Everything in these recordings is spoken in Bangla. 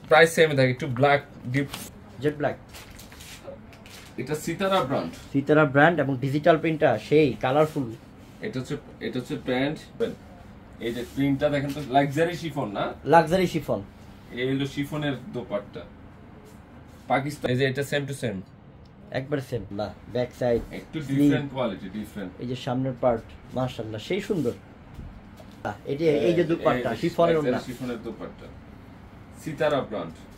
প্রাইস সেম থাকে, একটু ব্ল্যাক ডিপ জেড ব্ল্যাক। এটা সিতারা ব্র্যান্ড এবং ডিজিটাল প্রিন্টটা সেই কালারফুল। এটা হচ্ছে প্যান্ট। এই যে প্রিন্টটা দেখেন তো, লাক্সারি শিফন না, লাক্সারি শিফন। এই হলো শিফনের দোপাট্টা পাকিস্তান। এই যে এটা সেম টু সেম, একবার সেম না, ব্যাক সাইড একটু ডিফারেন্ট কোয়ালিটি, ডিফারেন্ট। এই যে সামনের পার্ট মাশাআল্লাহ সেই সুন্দর। এই যে দোপাট্টা শিফনের ওড়না, শিফনের দোপাট্টা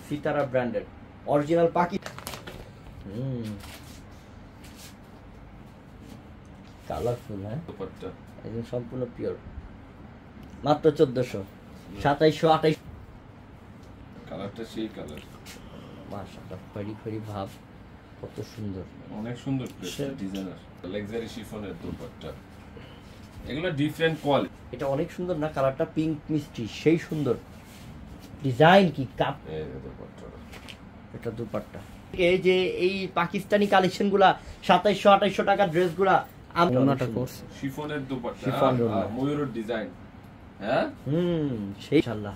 সিতারা ব্র্যান্ডের অরিজিনাল পাকি। কালারফুল, হ্যাঁ দোপাট্টা একদম সম্পূর্ণ পিওর। মাত্র 1400, 2700, 2800। কালারটা সেই কালার, মাশাআল্লাহ খয়েরি ভাব, কত সুন্দর, অনেক সুন্দর ডিজাইনার লাক্সারি শিফনের দোপাট্টা। এগুলো ডিফারেন্ট কোয়ালিটি। এটা অনেক সুন্দর না, কালারটা পিঙ্ক মিষ্টি সেই সুন্দর। ডিজাইন কি কাপ, এটা দোপাট্টা। এই যে এই পাকিস্তানি কালেকশন গুলা 2700, 2800 টাকার ড্রেস গুলা শিফনের দোপাট্টা আর ময়ূরের ডিজাইন। হ্যাঁ সেই ইনশাআল্লাহ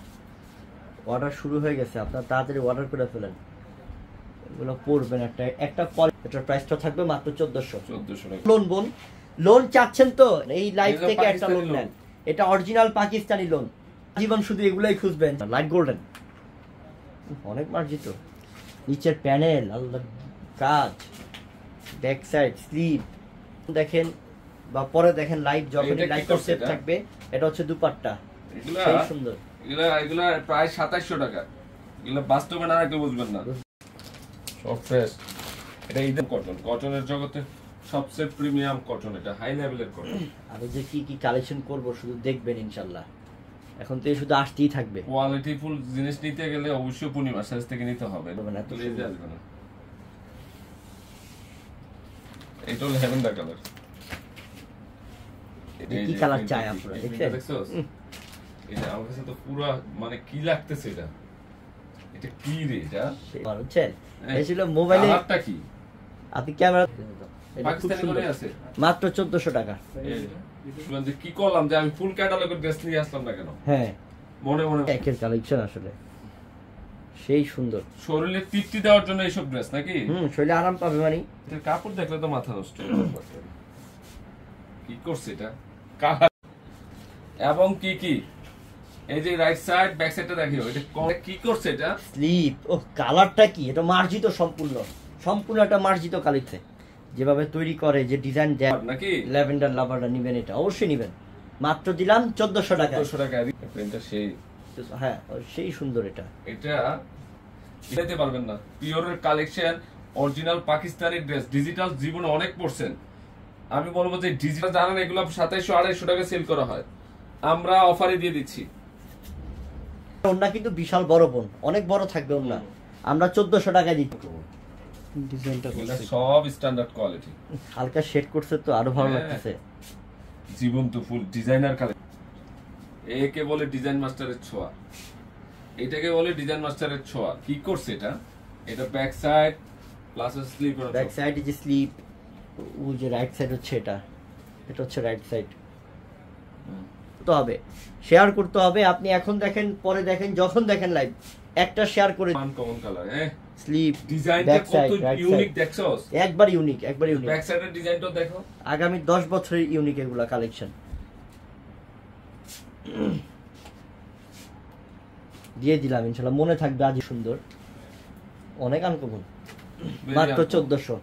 অর্ডার শুরু হয়ে গেছে, আপনারা তাড়াতাড়ি অর্ডার করে ফেলেন। এগুলো পড়বেন একটা এটার প্রাইসটা থাকবে মাত্র 1400 টাকা। লোন চাচ্ছেন তো এই লাইফ থেকে একটা লোন নেন, এটা অরিজিনাল পাকিস্তানি লোন। জীবন শুধু এগুলাই খুঁজবেন। লাইট গোল্ডেন, অনেক মার্জিত। নিচের প্যানেল, আল্লাহ কাজ, ব্যাক সাইড স্লিভ দেখেন বা পরে দেখেন লাইভ যখন লাইট সেট থাকবে। এটা হচ্ছে দুপাট্টা, সেই সুন্দর। এগুলা প্রায় 2700 টাকা। এগুলা বাস্তবে না রাখলে বুঝবেন না। সব ফ্রেশ। এটা ইদান কটনের জগতে সবচেয়ে প্রিমিয়াম কটন, এটা হাই লেভেলের কটন। আমি যে কি কালেকশন করব শুধু দেখবেন ইনশাআল্লাহ। এখন তো শুধু আসতেই থাকবে। কোয়ালিটি ফুল জিনিস নিতে গেলে অবশ্যই পূর্ণিমা সাইজ থেকে নিতে হবে, এত লেজে আসবে না। এটা হলো ল্যাভেন্ডার কালার। কি কালার চাই আপনারা দেখছেন? এটা আমার কাছে তো পুরো মানে কি লাগতেছে এটা। এটা কি রে এটা? বুঝছেন? এই ছিল মোবাইলে। কালারটা কি? আপনি ক্যামেরা পাকিস্তানি করে আছে। মাত্র 1400 টাকা। মানে কি করলাম যে আমি ফুল ক্যাটালগের ড্রেস নিয়ে আসলাম না কেন? হ্যাঁ মনে একের কালেকশন আসলে সেই সুন্দর। শরীরে তৃপ্তি দেওয়ার জন্য এইসব ড্রেস নাকি? শরীরে আরাম পাবে মানে। এর কাপড় দেখলে তো মাথা নষ্ট হয়ে যাবে। কি করছে এটা? কালার এবং কি এই যে রাইট সাইড ব্যাক সাইডটা দেখিও, এটা কি করছে এটা? স্লিপ। ও কালারটা কি? এটা মার্জিত সম্পূর্ণ একটা মার্জিত কালিতে যেভাবে তৈরি করে, যে ডিজাইন দেয় নাকি। ল্যাভেন্ডার লাভারটা নিবেন, এটা অবশ্যই নিবেন। মাত্র দিলাম 1400 টাকা। 1400 টাকা। প্রিন্টটা সেই, হ্যাঁ সেই সুন্দর। এটা দিতে পারবেন না। পিওরের collection, original Pakistani dress. Digital জীবনে অনেক পড়ছেন। আমি বলবো যে ডিজিটাল জানেন এগুলো 2700, 2800 টাকা সেল করা হয়, আমরা অফারে দিয়ে দিচ্ছি। ওন্না কিন্তু বিশাল বড় বোন, অনেক বড় থাকবে ওন্না, আমরা 1400 টাকায় দিচ্ছি। ডিজাইনটা সব স্ট্যান্ডার্ড কোয়ালিটি, হালকা শেড করছে তো আরো ভালো লাগতেছে। জীবন্ত ফুল ডিজাইনার কালেকশন। একে বলে ডিজাইন মাস্টারের ছোঁয়া, এটাকে বলে ডিজাইন মাস্টারের ছোঁয়া। কি করছে এটা back side plus slip, back side যে স্লিপ, ওই যে রাইট সাইড হচ্ছে এটা হচ্ছে রাইট সাইড। তো হবে শেয়ার করতে হবে। আপনি এখন দেখেন, পরে দেখেন, যখন দেখেন লাইভ একটা শেয়ার করে। কমন কালার, স্লিপ ডিজাইনটা কত ইউনিক দেখছস? একবার ইউনিক। ব্যাক সাইডের ডিজাইনটা দেখো, আগামী 10 বছরের ইউনিক এগুলা কালেকশন দিয়ে দিলাম ইনশাআল্লাহ, মনে থাকবে। আজ সুন্দর, অনেক আনকমন। মাত্র 1400।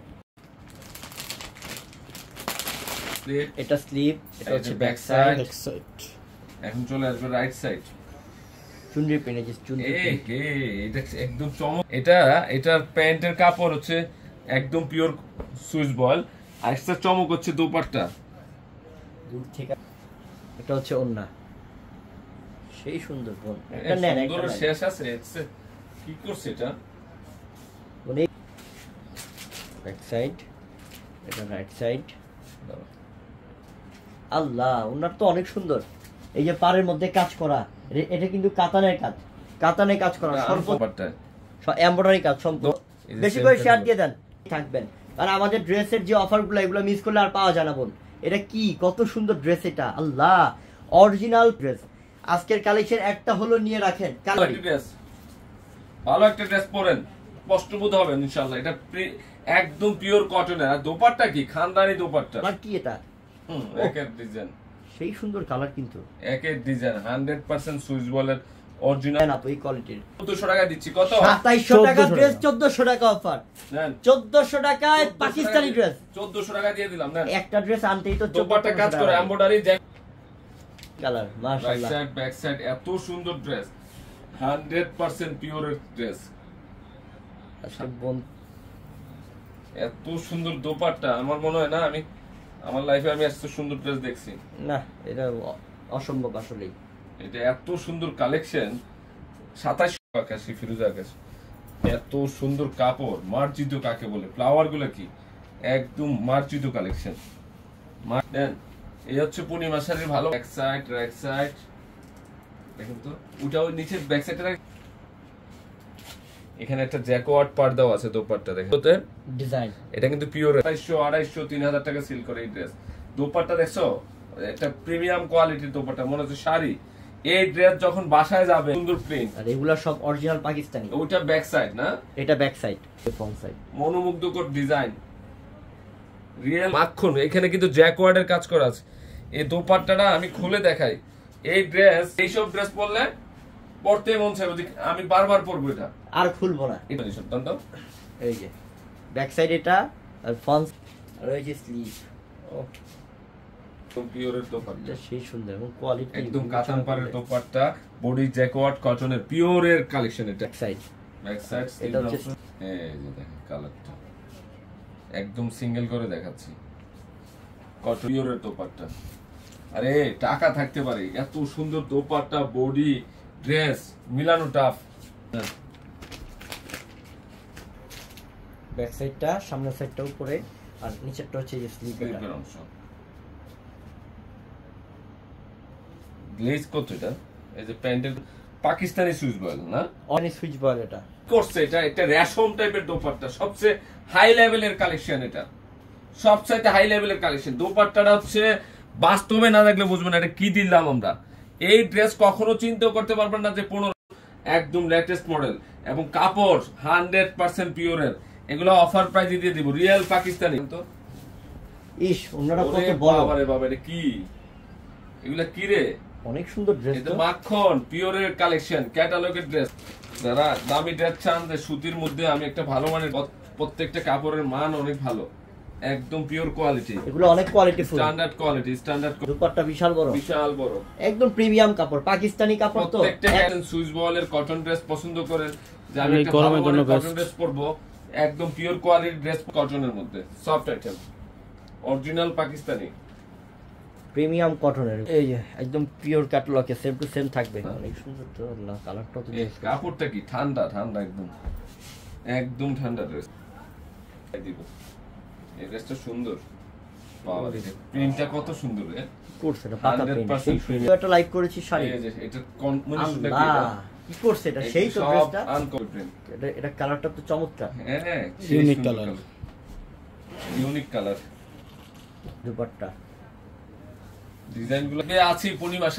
এটা স্লিপ, এটা হচ্ছে ব্যাক সাইড। এখন চলে আসবে রাইট সাইড। চুনরি পেনে যে এটা একদম চমক। এটার প্যান্টের কাপড় হচ্ছে একদম পিওর সুইস বয়েল, আর একটা চমক হচ্ছে দোপাট্টা। দূর থেকে এটা হচ্ছে ওন্না, সেই সুন্দর বোন। এটা নেন, সুন্দর শেষ আছে। কি করছে এটা? অনেক ব্যাক সাইড, এটা রাইট সাইড। আল্লাহ, ওনার তো অনেক সুন্দর। এই যে পাড়ের মধ্যে কাজ করা, এটা কিন্তু কাতানের কাজ করা, এমব্রয়ডারি কাজ সম্পূর্ণ। বেশি করে শেয়ার দিয়ে দেন, থাকবেন। আর আমাদের ড্রেসের যে অফারগুলো, এগুলো মিস করলে আর পাওয়া যায় না বোন। এটা কি কত সুন্দর ড্রেস, এটা আল্লাহ অরিজিনাল ড্রেস। আজকের কালেকশন একটা হলো নিয়ে রাখেন। ভালো একটা ড্রেস পরেন, স্পষ্টবোধ হবেন ইনশাআল্লাহ। এটা একদম পিওর কটনের। আর দোপাট্টা কি খানদানি দোপাট্টা, আর কি এটা একের ডিজাইন, সেই সুন্দর কালার, কিন্তু একের ডিজাইন 100% সুইচ বলের অরিজিনাল না তো এই কোয়ালিটির। 1400 টাকা দিচ্ছি। কত? 2700 টাকা ড্রেস, 1400 টাকা অফার, 1400 টাকায় পাকিস্তানি ড্রেস 1400 টাকা দিয়ে দিলাম। না একটা ড্রেস আনতেই তো দোপাট্টা কাজ করে এমব্রয়ডারি কালার, মাশাআল্লাহ। ব্যাক সাইড ব্যাক সাইড এত সুন্দর ড্রেস, 100% পিওরের ড্রেস। আজকে বোন এত সুন্দর দোপাট্টা আমার মনে হয় না আমি আমার লাইফে আমি এত সুন্দর ড্রেস দেখছি না, এটা অসম্ভব আসলেই। এটা এত সুন্দর কালেকশন। 2700 আকাশি ফিরোজা আকাশ, এত সুন্দর কাপড়, মার্জিত কাকে বলে, ফ্লাওয়ার গুলো কি একদম মার্জিত কালেকশন। দেন এই হচ্ছে পূর্ণিমা শাড়ির ভালো ব্যাক সাইড রাইট সাইড, দেখেন তো ওটা ওই নিচের ব্যাক সাইডে এখানে একটা জ্যাকোয়ার্ড পর্দাও আছে দোপাট্টা, দেখেন তো ডিজাইন। এটা কিন্তু পিওর 250 250 3000 টাকা সেল করে এই ড্রেস। দোপাট্টা দেখছো, একটা প্রিমিয়াম কোয়ালিটির দোপাট্টা, মনে হচ্ছে শাড়ি। এই ড্রেস যখন বাসায় যাবে সুন্দর প্রিন্ট, আর এগুলা সব অরিজিনাল পাকিস্তানি। ওটা ব্যাক সাইড না, এটা ব্যাক সাইড, ফ্রন্ট সাইড, মনোমুগ্ধকর ডিজাইন, রিয়েল মাখন। এখানে কিন্তু জ্যাকওয়ার্ডের কাজ করা আছে। এই দোপাট্টাটা আমি খুলে দেখাই। এই ড্রেস, এইসব ড্রেস পরলে পরতে মন চাইবে, আমি বারবার পরবো এটা, আর খুলবো না। এটা সন্তান এই যে ব্যাক সাইড এটা, আর ফ্রন্ট, আর এই যে স্লিভ। ও পিওরের দোপাট্টা, সেই সুন্দর এবং কোয়ালিটি একদম কাতান পাড়ের দোপাট্টা, বডি জ্যাকওয়ার্ড কটনের পিওরের কালেকশন। এটা ব্যাক সাইড, ব্যাক সাইড এটা হচ্ছে এই যে দেখেন কালারটা একদম সিঙ্গেল করে দেখাচ্ছি, কটন পিওরের দোপাট্টা। আরে টাকা থাকতে পারে, এত সুন্দর দোপাট্টা, বডি ড্রেস মিলানো টাফ। ব্যাক সাইডটা, সামনের সাইডটা উপরে, আর নিচেরটা হচ্ছে যে স্লিভের অংশ। গ্লেজ কত এটা? এই যে প্যান্টের পাকিস্তানি সুইচ বয়েল না, অনেক সুইচ বয়েল এটা করছে। এটা একটা রেশম টাইপের দোপাট্টা, সবচেয়ে হাই লেভেলের কালেকশন। এটা সবচেয়ে হাই লেভেলের কালেকশন। দোপাট্টাটা হচ্ছে বাস্তবে না দেখলে বুঝবেন এটা কি দিলাম আমরা। এই ড্রেস কখনো চিন্তা করতে পারবেন না যে 15, একদম লেটেস্ট মডেল, এবং কাপড় 100% পিওরের। এগুলো অফার প্রাইসে দিয়ে দিব, রিয়েল পাকিস্তানি। তো ইস ওনারা কত বড়, বাবারে বাবা, এটা কি, এগুলা কি রে, অনেক সুন্দর ড্রেস। এটা মাখন পিওরের কালেকশন, ক্যাটালগের ড্রেস। যারা দামি ড্রেস চান যে সুতির মধ্যে আমি একটা ভালো মানের, প্রত্যেকটা কাপড়ের মান অনেক ভালো, একদম পিওর কোয়ালিটি। এগুলো অনেক quality full, standard quality, standard. Dupatta বিশাল বড়, বিশাল বড়, একদম প্রিমিয়াম কাপড়, পাকিস্তানি কাপড়। তো প্রত্যেকটা সুইচ বলের কটন ড্রেস পছন্দ করেন যে আমি একটা ভালো মানের কটন ড্রেস পরবো, একদম পিওর কোয়ালিটি ড্রেস কটনের মধ্যে, soft item, original Pakistani premium কটনের। এই যে একদম পিওর ক্যাটালগে সেম টু সেম থাকবে, অনেক সুন্দর। তো আল্লাহ কালারটা তো কাপড়টা কি ঠান্ডা ঠান্ডা, একদম একদম ঠান্ডা ড্রেস দিব। এই ড্রেসটা সুন্দর, বাবা রে প্রিন্টটা কত সুন্দর রে করছে, এটা পাতা প্রিন্ট। এটা লাইক করেছি শাড়ি, এই যে এটা কম্বিনেশনটা কি, এটা কি করছে, এটা সেই তো ড্রেসটা, আনকমন প্রিন্ট। এটা কালারটা তো চমৎকার, হ্যাঁ unique colour, unique colour. Dupatta ডিজাইনগুলো আছি, পূর্ণিমার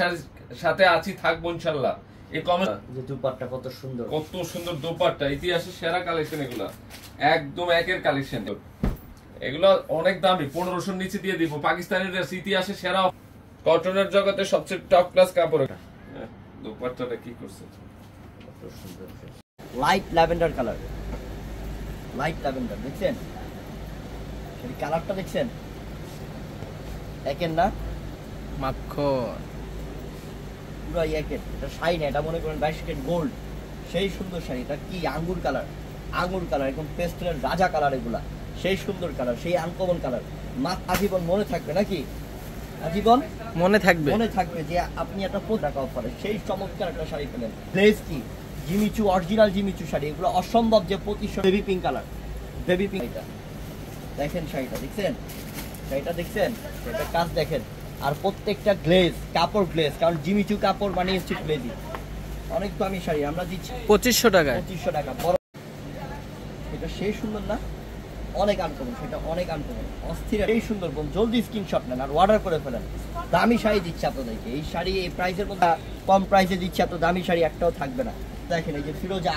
সাথে আছি, থাকবো ইনশাআল্লাহ। এই কমেন্ট যে দুপাট্টা কত সুন্দর, কত সুন্দর দোপাট্টা, ইতিহাসের সেরা কালেকশন এগুলা, একদম একের কালেকশন। এগুলো অনেক দামি, 1500 নিচে দিয়ে দিব। পাকিস্তানি ড্রেস ইতিহাসের সেরা, কটনের জগতে সবচেয়ে টপ ক্লাস কাপড়। দোপাট্টাটা কি করছে, কত সুন্দর। Light lavender colour, light lavender দেখছেন, এই কালারটা দেখছেন, একের না মাখন পুরো একের। এটা শাড়ি না, এটা মনে করেন 22 ক্যারেট গোল্ড, সেই সুন্দর শাড়ি। এটা কি আঙ্গুর কালার, আঙ্গুর কালার, একদম পেস্টেলের রাজা কালার। এগুলা সেই সুন্দর কালার, সেই আনকমন কালার। আজীবন মনে থাকবে নাকি, আজীবন মনে থাকবে, মনে থাকবে যে আপনি একটা টাকা অফারে সেই চমৎকার একটা শাড়ি পেলেন। গ্লেজ কি জিমিচু, অরিজিনাল জিমিচু শাড়ি। এগুলো অসম্ভব যে 2500। Baby pink colour, baby pink. এটা দেখেন শাড়িটা, দেখছেন শাড়িটা, দেখছেন এটা কাজ দেখেন। আর প্রত্যেকটা গ্লেজ, কাপড় গ্লেজ, কারণ জিমিচু কাপড় মানে হচ্ছে গ্লেজি। অনেক দামি শাড়ি আমরা দিচ্ছি 2500 টাকায়, 2500 টাকা। বড় এটা সেই সুন্দর না, অনেক আনকমন, সেটা অনেক আনকমন, অস্থির, এই সুন্দর। বোন জলদি স্ক্রিনশট নেন আর অর্ডার করে ফেলেন। দামি শাড়ি দিচ্ছে আপনাদেরকে, এই শাড়ি এই প্রাইসের মধ্যে কম প্রাইসে দিচ্ছে, এত দামি শাড়ি একটাও থাকবে না। দেখেন এই যে ফিরোজা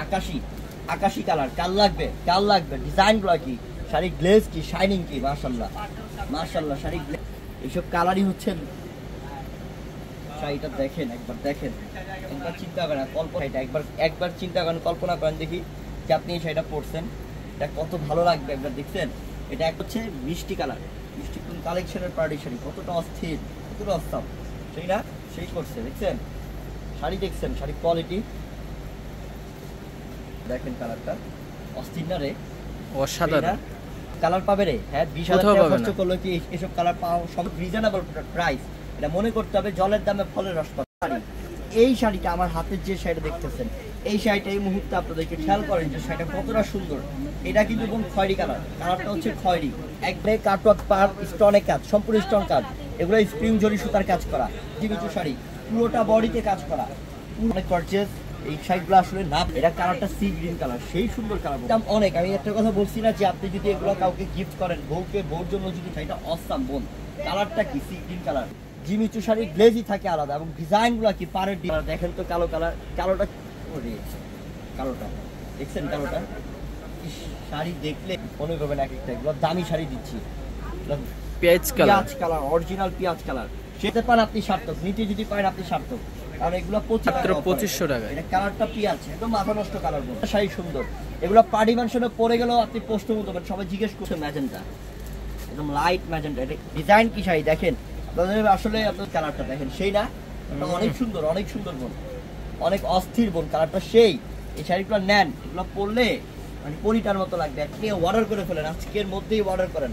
আকাশি কালার, কাল লাগবে ডিজাইন গুলো কি, শাড়ি গ্লেজ কি, শাইনিং কি, মাশাআল্লাহ শাড়ি এইসব কালারই হচ্ছে। শাড়িটা দেখেন একবার চিন্তা করেন, একবার চিন্তা করেন, কল্পনা করেন দেখি যে আপনি এই শাড়িটা পরছেন, এটা কত ভালো লাগবে একবার দেখছেন। এটা এক হচ্ছে মিষ্টি কালার, মিষ্টি কোন কালেকশনের পার্টি শাড়ি, কতটা অস্থির, কতটা অস্থম, সেই না সেই করছে দেখছেন। শাড়ি দেখছেন, শাড়ি কোয়ালিটি দেখেন, কালারটা অস্থির না রে, অসাধারণ কালার পাবে রে। হ্যাঁ 20,000 টাকা খরচ করলো কি এসব কালার পাওয়া সব রিজনেবল প্রাইস। এটা মনে করতে হবে জলের দামে ফলের রস পাবে। এই শাড়িটা আমার হাতের যে শাড়িটা দেখতেছেন, এই শাড়িটা এই মুহূর্তে আপনাদেরকে খেয়াল করেন যে শাড়িটা কতটা সুন্দর। এটা কিন্তু এবং খয়েরি কালারটা হচ্ছে খয়েরি, একবারে কাটওয়ার্ক পার স্টোনের কাজ, সম্পূর্ণ স্টোন কাজ, এগুলো স্প্রিং জরি সুতার কাজ করা, জিমিচু শাড়ি পুরোটা বডিতে কাজ করা, অনেক গর্জিয়াস। এই শাড়িগুলো আসলে না, এটা কালারটা সি গ্রিন কালার, সেই সুন্দর কালার দাম অনেক। আমি একটা কথা বলছি না যে আপনি যদি এগুলো কাউকে গিফট করেন, বউর জন্য যদি শাড়িটা অসাম বোন, কালারটা কি sea green colour, Jimmy Choo sari glazy থাকে আলাদা, এবং ডিজাইনগুলো কি পারের ডিজাইন দেখেন তো, কালোটা দেখছেন, কালোটা শাড়ি দেখলে মনে করবেন এক একটা এগুলো দামি শাড়ি দিচ্ছি, পেঁয়াজ কালার, অরিজিনাল পেঁয়াজ কালার। সেটা পান আপনি সার্থক, নিতে যদি পারেন আপনি সার্থক, কারণ এগুলো 2500 টাকা। এটা কালারটা পেঁয়াজ, একদম মাথা নষ্ট কালার, শাড়ি সুন্দর। এগুলো পার্টি ফাংশনে পরে গেলেও আপনি প্রশ্ন মতো সবাই জিজ্ঞেস করছে ম্যাজেন্টা, একদম লাইট ম্যাজেন্টা। এটা ডিজাইন কি শাড়ি দেখেন, আসলে আপনার কালারটা দেখেন, সেই না অনেক সুন্দর বোন, অনেক অস্থির বোন, কালারটা সেই। এই শাড়িগুলো নেন, এগুলো পরলে মানে পরিটার মতো লাগবে। আপনি অর্ডার করে ফেলেন, আজকের মধ্যেই অর্ডার করেন।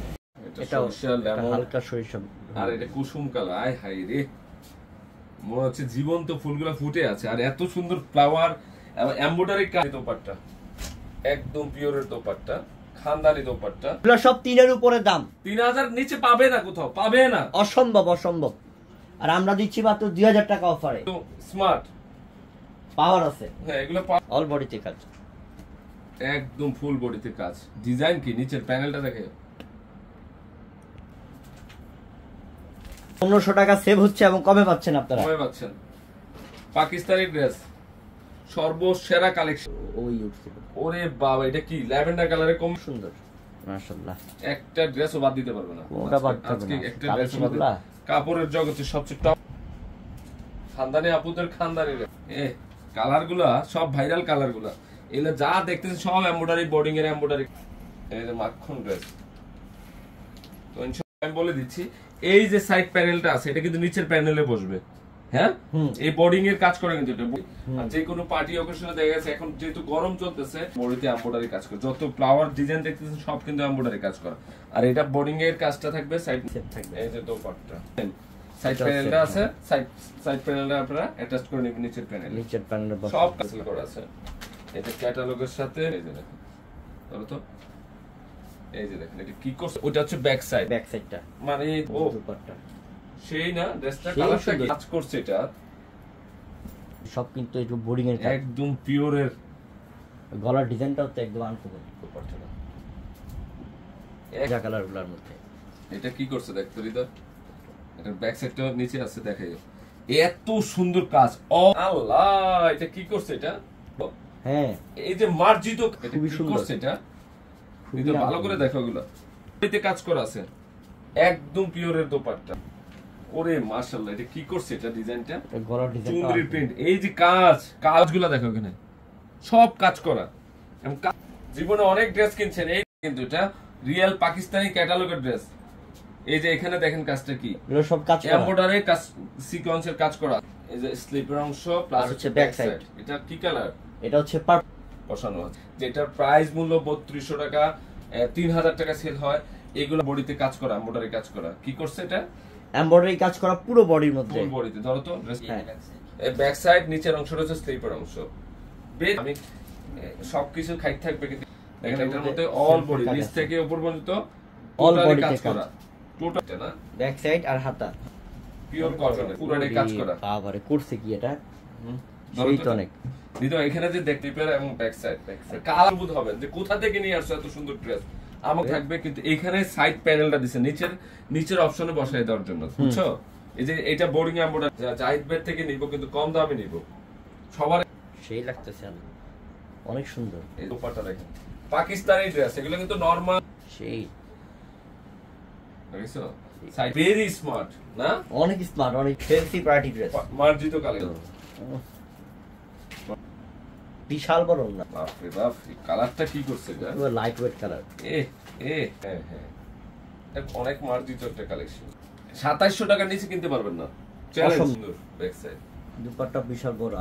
এটা হালকা সরিষা আর এটা কুসুম কালার, আয় হাই রে, মনে হচ্ছে জীবন্ত ফুলগুলো ফুটে আছে। আর এত সুন্দর ফ্লাওয়ার এবং এমব্রয়ডারি কাজ, দোপাট্টা একদম পিওরের দোপাট্টা, খানদানি দোপাট্টা। এগুলো সব 3-এর উপরে দাম, 3000 নিচে পাবে না, কোথাও পাবে না, অসম্ভব। আর আমরা দিচ্ছি মাত্র 2000 টাকা অফারে। স্মার্ট পাওয়ার আছে, হ্যাঁ এগুলো অল বডিতে কাজ, একদম ফুল বডিতে কাজ। ডিজাইন কি, নিচের প্যানেলটা দেখে 1500 টাকা সেভ হচ্ছে এবং কমে পাচ্ছেন আপনারা, কমে পাচ্ছেন। পাকিস্তানি ড্রেস সর্বসেরা কালেকশন। ওরে বাবা, এটা কি ল্যাভেন্ডার কালারে, কম সুন্দর মাশাআল্লাহ। একটা ড্রেসও বাদ দিতে পারবে না, আজকে একটা ড্রেসও বাদ দিতে। কাপড়ের জগতে সবচেয়ে টপ খানদানি আপুদের খানদানি কালারগুলা, সব ভাইরাল কালারগুলা, এগুলো যা দেখতেছেন সব এমব্রয়ডারি, বোর্ডিং এর এমব্রয়ডারি। এই যে মাখন ড্রেস, তো আমি বলে দিচ্ছি, এই যে সাইড প্যানেলটা আছে এটা কিন্তু নিচের প্যানেলে বসবে, হ্যাঁ এই বোর্ডিং এর কাজ করে কিন্তু এটা। আর যে কোনো পার্টি অকেশনে দেখা গেছে এখন যেহেতু গরম চলতেছে, বডিতে এমব্রয়ডারি কাজ করে, যত ফ্লাওয়ার ডিজাইন দেখতেছেন সব কিন্তু এমব্রয়ডারি কাজ করা। আর এটা বোর্ডিং এর কাজটা থাকবে সাইড থাকবে, এই যে দোপাট্টা সাইড প্যানেলটা আছে, সাইড প্যানেলটা আপনারা অ্যাটাচ করে নেবেন নিচের প্যানেলে, সব কাজ করা আছে। এটা ক্যাটালগের সাথে এই যে দেখেন, ধরো তো এই যে দেখেন এটা কি করছে, ওটা হচ্ছে ব্যাক সাইডটা, মানে ও দোপাট্টা সেই না, ড্রেসটা কালারটা কাজ করছে, এটা সব কিন্তু একটু বোর্ডিং এর একদম পিওরের। গলার ডিজাইনটাও তো একদম আনকমন, দোপাট্টাটা একটা কালারগুলোর মধ্যে। এটা কি করছে দেখতে দিদা, এটার ব্যাক সাইডটা নিচে আছে, দেখাই এত সুন্দর কাজ। ও আল্লাহ, এটা কি করছে এটা, হ্যাঁ এই যে মার্জিত, এটা খুবই কি সুন্দর করছে, এটা এটা ভালো করে দেখো, এগুলো এতে কাজ করা আছে, একদম পিওরের দোপাট্টা। ওরে মাশাআল্লাহ, এটা কি করছে, এটা ডিজাইনটা গলার ডিজাইনটা, চুনরি প্রিন্ট, এই যে কাজগুলো দেখো এখানে সব কাজ করা। জীবনে অনেক ড্রেস কিনছেন, এই কিন্তু এটা রিয়েল পাকিস্তানি ক্যাটালগের ড্রেস। এই যে এখানে দেখেন কাজটা কি, এগুলো সব কাজ করা, এমব্রয়ডারি কাজ, সিকোয়েন্সের কাজ করা। এই যে স্লিপের অংশ প্লাস হচ্ছে ব্যাক সাইড, এটা কি কালার, এটা হচ্ছে পার্পল বসানো আছে, যেটার প্রাইস মূল্য 3200 টাকা, 3000 টাকা সেল হয়। এগুলো বডিতে কাজ করা, এমব্রয়ডারি কাজ করা। কি করছে এটা, এমব্রয়ডারি কাজ করা পুরো বডির মধ্যে, ফুল বডিতে। ধরো তো এই ব্যাক সাইড, নিচের অংশটা হচ্ছে স্লিপের অংশ। আমি সবকিছু খাইতে থাকবে, কিন্তু দেখেন এটার মধ্যে অল বডি, নিচ থেকে উপর পর্যন্ত অল বডি কাজ করা, টোটালটা না, ব্যাক সাইড আর হাতা পিওর কটন, পুরোটাই কাজ করা। বাবারে করছে কি এটা, সেই তো অনেক। দিদা এখানে যে দেখতে পেয়ার এবং ব্যাক সাইড কালার বুঝ হবে যে কোথা থেকে নিয়ে আসছে এত সুন্দর ড্রেস। আমার থাকবে কিন্তু এখানে সাইড প্যানেলটা দিছে নিচের অপশনে বসায় দেওয়ার জন্য, বুঝছো? এই যে এটা বোর্ডিং এমব্রয়ডারি, জাহিদ বেড থেকে নিব, কিন্তু কম দামে নিব, সবার সেই লাগতেছে আল্লাহ, অনেক সুন্দর। এই দোপাট্টা দেখেন, পাকিস্তানি ড্রেস, এগুলো কিন্তু নরমাল সেই দেখছো, সাইড ভেরি স্মার্ট না, অনেক স্মার্ট, অনেক ফ্যান্সি পার্টি ড্রেস, মার্জিত কালেকশন, বিশাল বড় না, বাপ রে বাপ, এই কালারটা কি করছে গা, পুরো লাইট ওয়েট কালার। হ্যাঁ হ্যাঁ, অনেক মার্জিত একটা কালেকশন। 2700 টাকার নিচে কিনতে পারবেন না, চ্যালেঞ্জ। সুন্দর ব্যাক সাইড, দুপাট্টা বিশাল বড়।